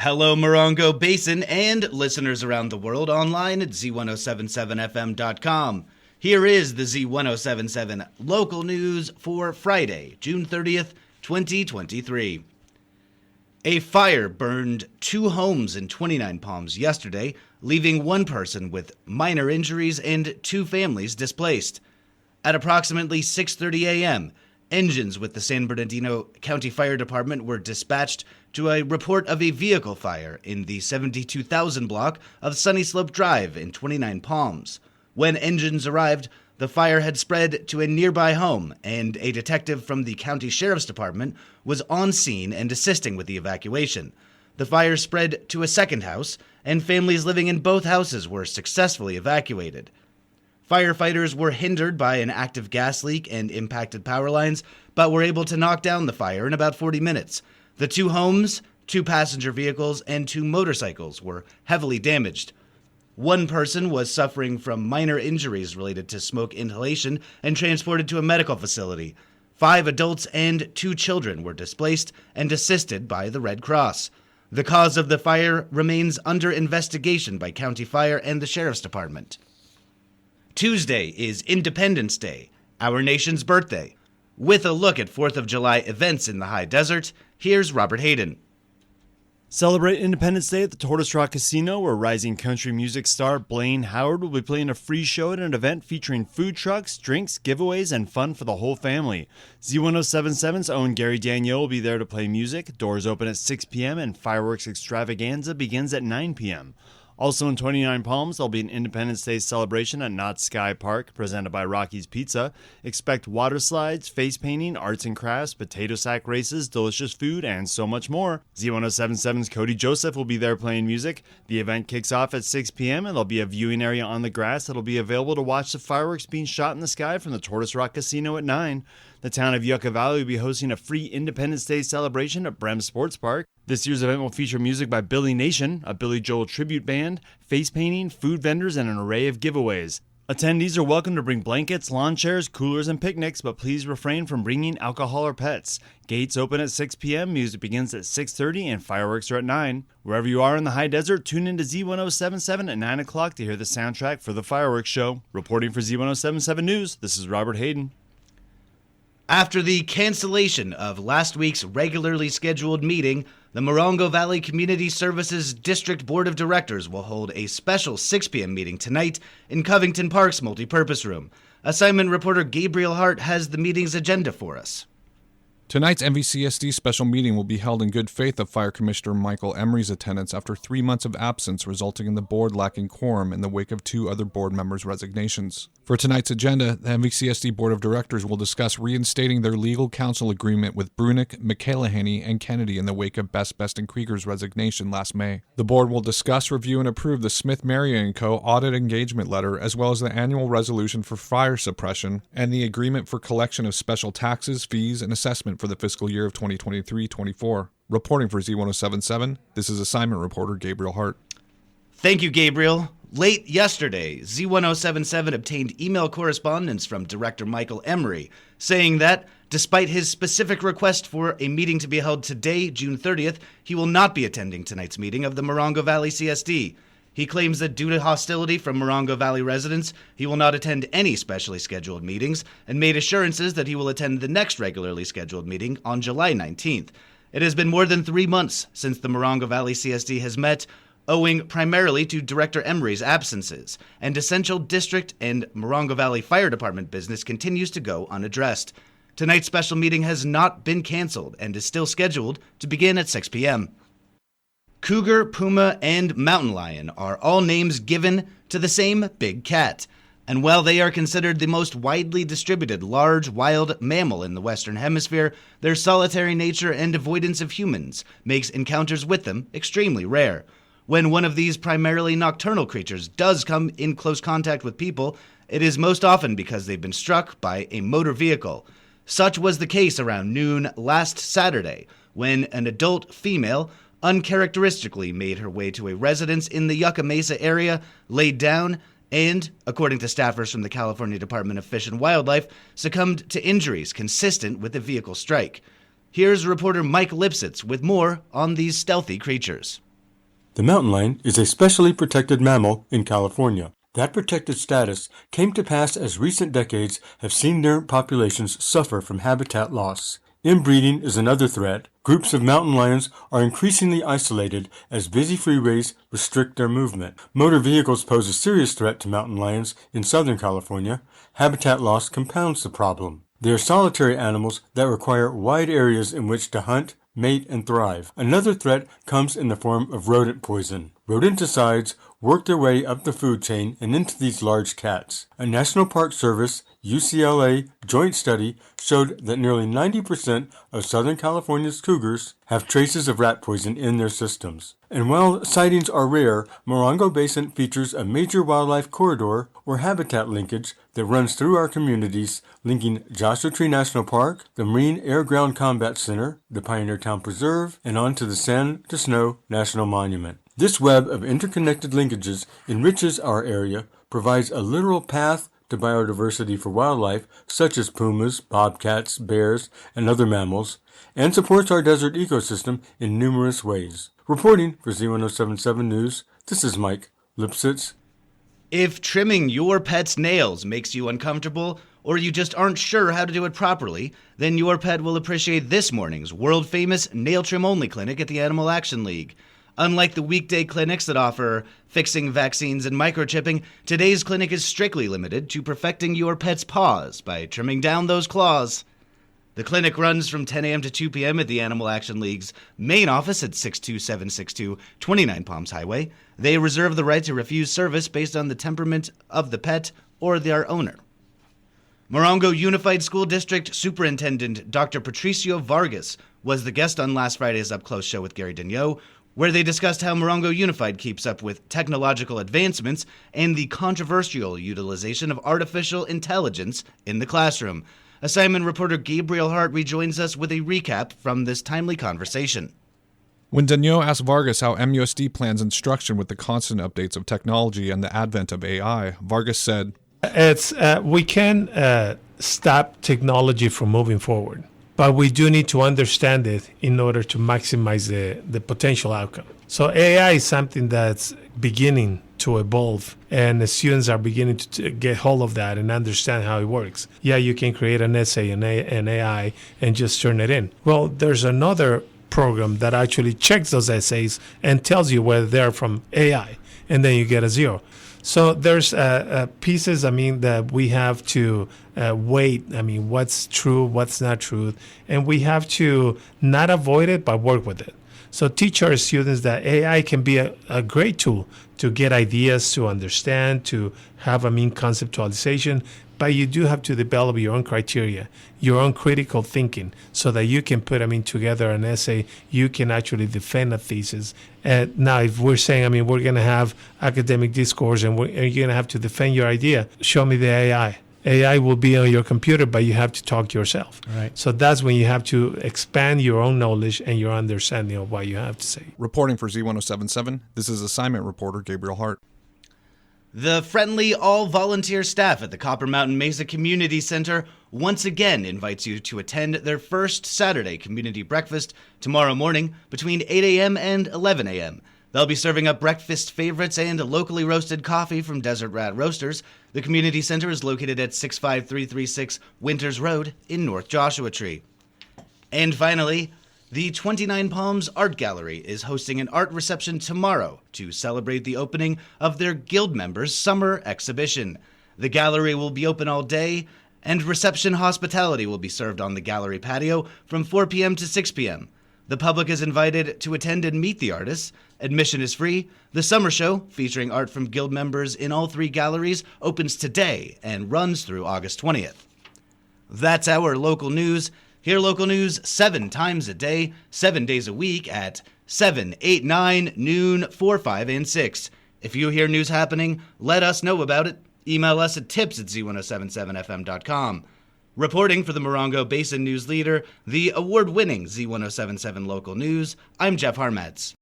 Hello, Morongo Basin and listeners around the world online at Z107.7fm.com. Here is the Z107.7 local news for Friday, June 30th, 2023. A fire burned 2 homes in 29 Palms yesterday, leaving 1 person with minor injuries and 2 families displaced. At approximately 6:30 a.m., engines with the San Bernardino County Fire Department were dispatched to a report of a vehicle fire in the 72,000 block of Sunny Slope Drive in 29 Palms. When engines arrived, the fire had spread to a nearby home, and a detective from the county sheriff's department was on scene and assisting with the evacuation. The fire spread to a second house, and families living in both houses were successfully evacuated. Firefighters were hindered by an active gas leak and impacted power lines, but were able to knock down the fire in about 40 minutes. The 2 homes, 2 passenger vehicles, and 2 motorcycles were heavily damaged. 1 person was suffering from minor injuries related to smoke inhalation and transported to a medical facility. 5 adults and 2 children were displaced and assisted by the Red Cross. The cause of the fire remains under investigation by County Fire and the Sheriff's Department. Tuesday is Independence Day, our nation's birthday. With a look at 4th of July events in the high desert, here's Robert Hayden. Celebrate Independence Day at the Tortoise Rock Casino, where rising country music star Blaine Howard will be playing a free show at an event featuring food trucks, drinks, giveaways, and fun for the whole family. Z107.7's own Gary Daniel will be there to play music. Doors open at 6 p.m. and fireworks extravaganza begins at 9 p.m. Also in 29 Palms, there'll be an Independence Day celebration at Knott Sky Park, presented by Rocky's Pizza. Expect water slides, face painting, arts and crafts, potato sack races, delicious food, and so much more. Z107.7's Cody Joseph will be there playing music. The event kicks off at 6 p.m. and there'll be a viewing area on the grass that'll be available to watch the fireworks being shot in the sky from the Tortoise Rock Casino at 9. The town of Yucca Valley will be hosting a free Independence Day celebration at Brem Sports Park. This year's event will feature music by Billy Nation, a Billy Joel tribute band, face painting, food vendors, and an array of giveaways. Attendees are welcome to bring blankets, lawn chairs, coolers, and picnics, but please refrain from bringing alcohol or pets. Gates open at 6 p.m., music begins at 6:30, and fireworks are at 9. Wherever you are in the high desert, tune in to Z107.7 at 9 o'clock to hear the soundtrack for the fireworks show. Reporting for Z107.7 News, this is Robert Hayden. After the cancellation of last week's regularly scheduled meeting, the Morongo Valley Community Services District Board of Directors will hold a special 6 p.m. meeting tonight in Covington Park's multipurpose room. Assignment reporter Gabriel Hart has the meeting's agenda for us. Tonight's MVCSD special meeting will be held in good faith of Fire Commissioner Michael Emery's attendance after 3 months of absence, resulting in the board lacking quorum in the wake of 2 other board members' resignations. For tonight's agenda, the MVCSD Board of Directors will discuss reinstating their legal counsel agreement with Brunick, McCallahany, and Kennedy in the wake of Best and Krieger's resignation last May. The board will discuss, review, and approve the Smith Mary & Co. audit engagement letter, as well as the annual resolution for fire suppression and the agreement for collection of special taxes, fees, and assessment for the fiscal year of 2023-24. Reporting for Z107.7, this is assignment reporter Gabriel Hart. Thank you, Gabriel. Late yesterday, Z107.7 obtained email correspondence from Director Michael Emery saying that, despite his specific request for a meeting to be held today, June 30th, he will not be attending tonight's meeting of the Morongo Valley CSD. He claims that due to hostility from Morongo Valley residents, he will not attend any specially scheduled meetings and made assurances that he will attend the next regularly scheduled meeting on July 19th. It has been more than 3 months since the Morongo Valley CSD has met, owing primarily to Director Emery's absences, and essential district and Morongo Valley Fire Department business continues to go unaddressed. Tonight's special meeting has not been canceled and is still scheduled to begin at 6 p.m. Cougar, puma, and mountain lion are all names given to the same big cat. And while they are considered the most widely distributed large wild mammal in the Western Hemisphere, their solitary nature and avoidance of humans makes encounters with them extremely rare. When one of these primarily nocturnal creatures does come in close contact with people, it is most often because they've been struck by a motor vehicle. Such was the case around noon last Saturday, when an adult female uncharacteristically made her way to a residence in the Yucca Mesa area, laid down, and, according to staffers from the California Department of Fish and Wildlife, succumbed to injuries consistent with a vehicle strike. Here's reporter Mike Lipsitz with more on these stealthy creatures. The mountain lion is a specially protected mammal in California. That protected status came to pass as recent decades have seen their populations suffer from habitat loss. Inbreeding is another threat. Groups of mountain lions are increasingly isolated as busy freeways restrict their movement. Motor vehicles pose a serious threat to mountain lions in Southern California. Habitat loss compounds the problem. They are solitary animals that require wide areas in which to hunt, mate, and thrive. Another threat comes in the form of rodent poison. Rodenticides work their way up the food chain and into these large cats. A National Park Service UCLA joint study showed that nearly 90% of Southern California's cougars have traces of rat poison in their systems. And while sightings are rare, Morongo Basin features a major wildlife corridor or habitat linkage that runs through our communities, linking Joshua Tree National Park, the Marine Air Ground Combat Center, the Pioneer Town Preserve, and on to the Sand to Snow National Monument. This web of interconnected linkages enriches our area, provides a literal path to biodiversity for wildlife such as pumas, bobcats, bears, and other mammals, and supports our desert ecosystem in numerous ways. Reporting for Z107.7 News, this is Mike Lipsitz. If trimming your pet's nails makes you uncomfortable, or you just aren't sure how to do it properly, then your pet will appreciate this morning's world-famous nail trim-only clinic at the Animal Action League. Unlike the weekday clinics that offer fixing, vaccines, and microchipping, today's clinic is strictly limited to perfecting your pet's paws by trimming down those claws. The clinic runs from 10 a.m. to 2 p.m. at the Animal Action League's main office at 62762 29 Palms Highway. They reserve the right to refuse service based on the temperament of the pet or their owner. Morongo Unified School District Superintendent Dr. Patricio Vargas was the guest on last Friday's Up Close show with Gary Daigneault, where they discussed how Morongo Unified keeps up with technological advancements and the controversial utilization of artificial intelligence in the classroom. Assignment reporter Gabriel Hart rejoins us with a recap from this timely conversation. When Daigneault asked Vargas how MUSD plans instruction with the constant updates of technology and the advent of AI, Vargas said, we can stop technology from moving forward, but we do need to understand it in order to maximize the potential outcome. So AI is something that's beginning to evolve, and the students are beginning to get hold of that and understand how it works. Yeah, you can create an essay in AI and just turn it in. Well, there's another program that actually checks those essays and tells you whether they're from AI, and then you get a 0. So there's pieces, that we have to weight. What's true, what's not true, and we have to not avoid it, but work with it. So teach our students that AI can be a great tool to get ideas, to understand, to have conceptualization, but you do have to develop your own criteria, your own critical thinking, so that you can put together an essay, you can actually defend a thesis. Now, if we're saying, we're going to have academic discourse and you're going to have to defend your idea, show me the AI. AI will be on your computer, but you have to talk to yourself. Right. So that's when you have to expand your own knowledge and your understanding of what you have to say. Reporting for Z107.7, this is assignment reporter Gabriel Hart. The friendly, all-volunteer staff at the Copper Mountain Mesa Community Center once again invites you to attend their first Saturday community breakfast tomorrow morning between 8 a.m. and 11 a.m. They'll be serving up breakfast favorites and locally roasted coffee from Desert Rat Roasters. The community center is located at 65336 Winters Road in North Joshua Tree. And finally, the 29 Palms Art Gallery is hosting an art reception tomorrow to celebrate the opening of their guild members' summer exhibition. The gallery will be open all day, and reception hospitality will be served on the gallery patio from 4 p.m. to 6 p.m. The public is invited to attend and meet the artists. Admission is free. The summer show, featuring art from guild members in all 3 galleries, opens today and runs through August 20th. That's our local news. Hear local news 7 times a day, 7 days a week at 7, 8, 9, noon, 4, 5, and 6. If you hear news happening, let us know about it. Email us at tips@z1077fm.com. Reporting for the Morongo Basin News Leader, the award-winning Z107.7 Local News, I'm Jeff Harmetz.